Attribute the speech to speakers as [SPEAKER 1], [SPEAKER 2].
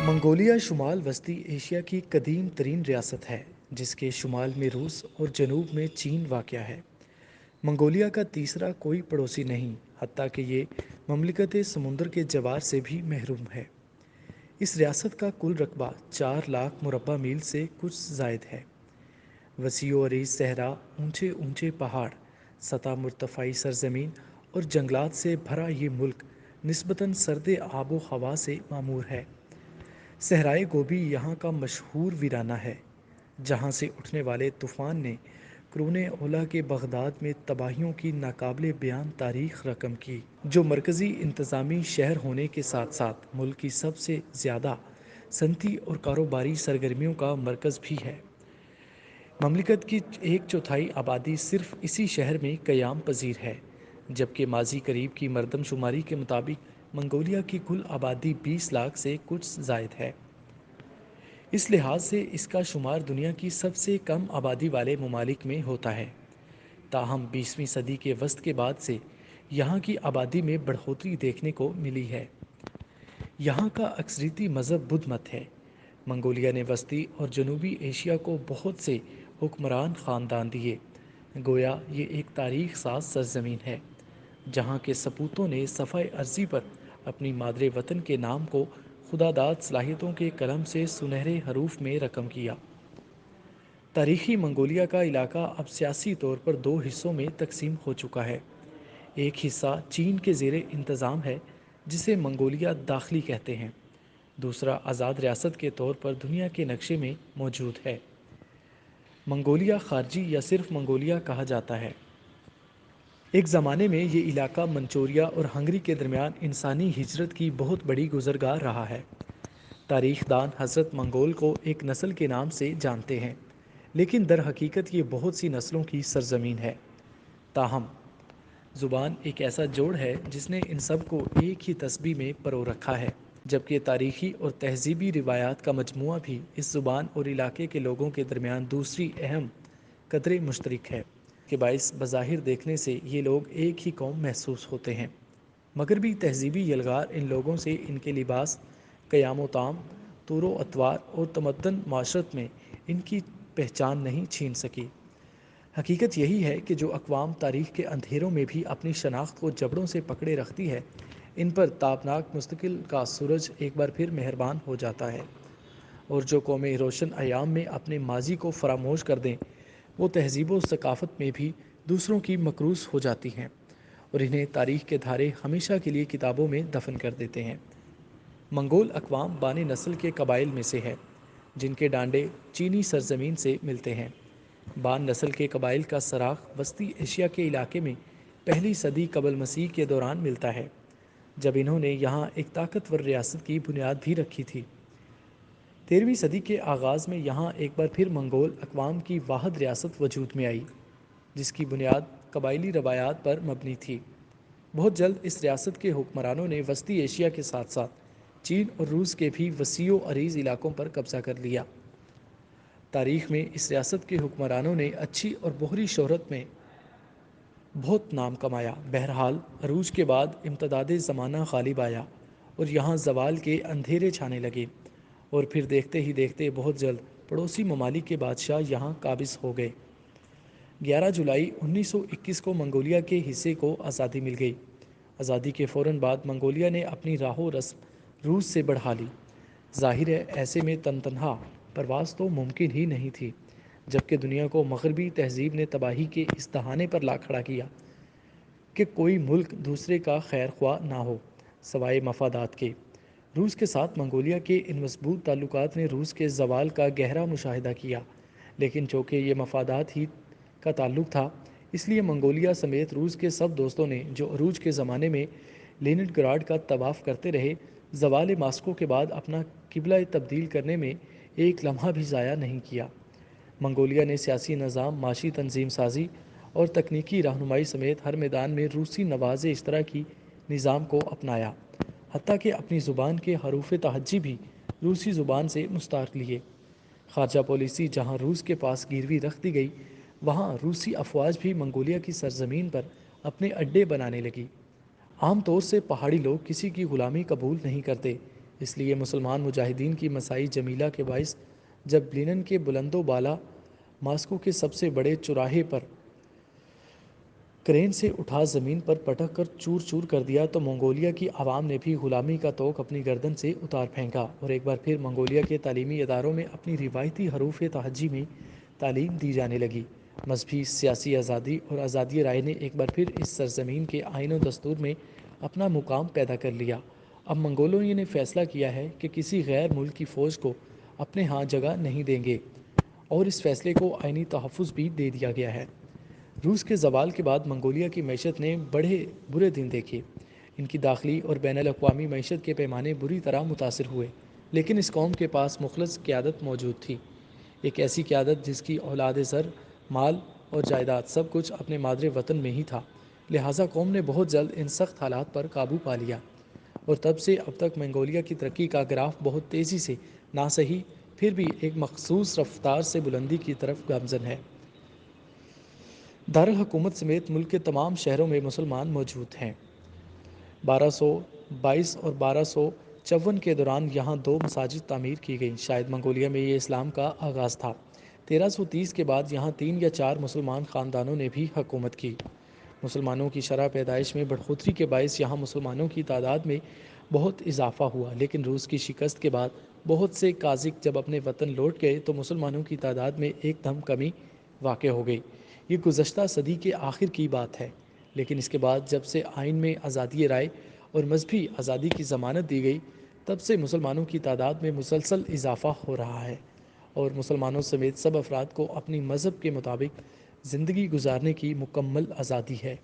[SPEAKER 1] منگولیا شمال وسطی ایشیا کی قدیم ترین ریاست ہے جس کے شمال میں روس اور جنوب میں چین واقع ہے۔ منگولیا کا تیسرا کوئی پڑوسی نہیں، حتیٰ کہ یہ مملکت سمندر کے جوار سے بھی محروم ہے۔ اس ریاست کا کل رقبہ 4 لاکھ مربع میل سے کچھ زائد ہے۔ وسیع و عریض صحرا، اونچے اونچے پہاڑ، سطح مرتفعی سرزمین اور جنگلات سے بھرا یہ ملک نسبتاً سرد آب و ہوا سے معمور ہے۔ صحرائے گوبی یہاں کا مشہور ویرانہ ہے، جہاں سے اٹھنے والے طوفان نے قرون اولیٰ کے بغداد میں تباہیوں کی ناقابل بیان تاریخ رقم کی، جو مرکزی انتظامی شہر ہونے کے ساتھ ساتھ ملک کی سب سے زیادہ صنعتی اور کاروباری سرگرمیوں کا مرکز بھی ہے۔ مملکت کی 1/4 آبادی صرف اسی شہر میں قیام پذیر ہے، جبکہ ماضی قریب کی مردم شماری کے مطابق منگولیا کی کل آبادی 20 لاکھ سے کچھ زائد ہے۔ اس لحاظ سے اس کا شمار دنیا کی سب سے کم آبادی والے ممالک میں ہوتا ہے۔ تاہم 20ویں صدی کے وسط کے بعد سے یہاں کی آبادی میں بڑھوتری دیکھنے کو ملی ہے۔ یہاں کا اکثریتی مذہب بدھ مت ہے۔ منگولیا نے وسطی اور جنوبی ایشیا کو بہت سے حکمران خاندان دیے، گویا یہ ایک تاریخ ساز سرزمین ہے جہاں کے سپوتوں نے صفحۂ ارضی پر اپنی مادر وطن کے نام کو خداداد صلاحیتوں کے قلم سے سنہرے حروف میں رقم کیا۔ تاریخی منگولیا کا علاقہ اب سیاسی طور پر 2 حصوں میں تقسیم ہو چکا ہے۔ ایک حصہ چین کے زیر انتظام ہے جسے منگولیا داخلی کہتے ہیں، دوسرا آزاد ریاست کے طور پر دنیا کے نقشے میں موجود ہے۔ منگولیا خارجی یا صرف منگولیا کہا جاتا ہے۔ ایک زمانے میں یہ علاقہ منچوریا اور ہنگری کے درمیان انسانی ہجرت کی بہت بڑی گزرگاہ رہا ہے۔ تاریخ دان حضرت منگول کو ایک نسل کے نام سے جانتے ہیں، لیکن در حقیقت یہ بہت سی نسلوں کی سرزمین ہے۔ تاہم زبان ایک ایسا جوڑ ہے جس نے ان سب کو ایک ہی تسبیح میں پرو رکھا ہے، جبکہ تاریخی اور تہذیبی روایات کا مجموعہ بھی اس زبان اور علاقے کے لوگوں کے درمیان دوسری اہم قدرے مشترک ہے، کے باعث بظاہر دیکھنے سے یہ لوگ ایک ہی قوم محسوس ہوتے ہیں، مگر بھی تہذیبی یلغار ان لوگوں سے ان کے لباس، قیام و طعام، طور و اطوار اور تمدن معاشرت میں ان کی پہچان نہیں چھین سکی۔ حقیقت یہی ہے کہ جو اقوام تاریخ کے اندھیروں میں بھی اپنی شناخت کو جبڑوں سے پکڑے رکھتی ہے، ان پر تابناک مستقبل کا سورج ایک بار پھر مہربان ہو جاتا ہے، اور جو قومیں روشن ایام میں اپنے ماضی کو فراموش کر دیں، وہ تہذیب و ثقافت میں بھی دوسروں کی مکروس ہو جاتی ہیں اور انہیں تاریخ کے دھارے ہمیشہ کے لیے کتابوں میں دفن کر دیتے ہیں۔ منگول اقوام بانی نسل کے قبائل میں سے ہے جن کے ڈانڈے چینی سرزمین سے ملتے ہیں۔ بان نسل کے قبائل کا سراغ وسطی ایشیا کے علاقے میں 1 صدی قبل مسیح کے دوران ملتا ہے، جب انہوں نے یہاں ایک طاقتور ریاست کی بنیاد بھی رکھی تھی۔ 13ویں صدی کے آغاز میں یہاں ایک بار پھر منگول اقوام کی واحد ریاست وجود میں آئی، جس کی بنیاد قبائلی روایات پر مبنی تھی۔ بہت جلد اس ریاست کے حکمرانوں نے وسطی ایشیا کے ساتھ ساتھ چین اور روس کے بھی وسیع و عریض علاقوں پر قبضہ کر لیا۔ تاریخ میں اس ریاست کے حکمرانوں نے اچھی اور بہری شہرت میں بہت نام کمایا۔ بہرحال عروج کے بعد امتداد زمانہ غالب آیا اور یہاں زوال کے اندھیرے چھانے لگے، اور پھر دیکھتے ہی دیکھتے بہت جلد پڑوسی ممالک کے بادشاہ یہاں قابض ہو گئے۔ 11 جولائی 1921 کو منگولیا کے حصے کو آزادی مل گئی۔ آزادی کے فوراً بعد منگولیا نے اپنی راہ و رسم روس سے بڑھا لی۔ ظاہر ہے ایسے میں تنہا پرواز تو ممکن ہی نہیں تھی، جبکہ دنیا کو مغربی تہذیب نے تباہی کے اس دہانے پر لا کھڑا کیا کہ کوئی ملک دوسرے کا خیر خواہ نہ ہو سوائے مفادات کے۔ روس کے ساتھ منگولیا کے ان مضبوط تعلقات نے روس کے زوال کا گہرا مشاہدہ کیا، لیکن چونکہ یہ مفادات ہی کا تعلق تھا، اس لیے منگولیا سمیت روس کے سب دوستوں نے جو عروج کے زمانے میں لینن گراڈ کا طواف کرتے رہے، زوال ماسکو کے بعد اپنا قبلہ تبدیل کرنے میں ایک لمحہ بھی ضائع نہیں کیا۔ منگولیا نے سیاسی نظام، معاشی تنظیم سازی اور تکنیکی رہنمائی سمیت ہر میدان میں روسی نواز اشتراکی نظام کو اپنایا، حتیٰ کہ اپنی زبان کے حروف تہجی بھی روسی زبان سے مستعار لیے۔ خارجہ پالیسی جہاں روس کے پاس گروی رکھ دی گئی، وہاں روسی افواج بھی منگولیا کی سرزمین پر اپنے اڈے بنانے لگی۔ عام طور سے پہاڑی لوگ کسی کی غلامی قبول نہیں کرتے، اس لیے مسلمان مجاہدین کی مسائی جمیلہ کے باعث جب لینن کے بلند و بالا ماسکو کے سب سے بڑے چوراہے پر کرین سے اٹھا زمین پر پٹک کر چور چور کر دیا تو منگولیا کی عوام نے بھی غلامی کا طوق اپنی گردن سے اتار پھینکا اور ایک بار پھر منگولیا کے تعلیمی اداروں میں اپنی روایتی حروف تہجی میں تعلیم دی جانے لگی۔ مذہبی سیاسی آزادی اور آزادی رائے نے ایک بار پھر اس سرزمین کے آئین و دستور میں اپنا مقام پیدا کر لیا۔ اب منگولوں نے فیصلہ کیا ہے کہ کسی غیر ملک کی فوج کو اپنے ہاں جگہ نہیں دیں گے اور اس فیصلے کو آئینی تحفظ بھی دے دیا گیا ہے۔ روس کے زوال کے بعد منگولیا کی معیشت نے بڑے برے دن دیکھے۔ ان کی داخلی اور بین الاقوامی معیشت کے پیمانے بری طرح متاثر ہوئے، لیکن اس قوم کے پاس مخلص قیادت موجود تھی، ایک ایسی قیادت جس کی اولاد زر، مال اور جائیداد سب کچھ اپنے مادر وطن میں ہی تھا۔ لہٰذا قوم نے بہت جلد ان سخت حالات پر قابو پا لیا اور تب سے اب تک منگولیا کی ترقی کا گراف بہت تیزی سے، نہ صحیح پھر بھی ایک مخصوص رفتار سے بلندی کی طرف گامزن ہے۔ دارالحکومت سمیت ملک کے تمام شہروں میں مسلمان موجود ہیں۔ 1222 اور 1254 کے دوران یہاں 2 مساجد تعمیر کی گئیں۔ شاید منگولیا میں یہ اسلام کا آغاز تھا۔ 1330 کے بعد یہاں 3 یا 4 مسلمان خاندانوں نے بھی حکومت کی۔ مسلمانوں کی شرح پیدائش میں بڑھوتری کے باعث یہاں مسلمانوں کی تعداد میں بہت اضافہ ہوا، لیکن روس کی شکست کے بعد بہت سے قازق جب اپنے وطن لوٹ گئے تو مسلمانوں کی تعداد میں ایک دم کمی واقع ہو گئی۔ یہ گزشتہ صدی کے آخر کی بات ہے، لیکن اس کے بعد جب سے آئین میں آزادی رائے اور مذہبی آزادی کی ضمانت دی گئی، تب سے مسلمانوں کی تعداد میں مسلسل اضافہ ہو رہا ہے اور مسلمانوں سمیت سب افراد کو اپنی مذہب کے مطابق زندگی گزارنے کی مکمل آزادی ہے۔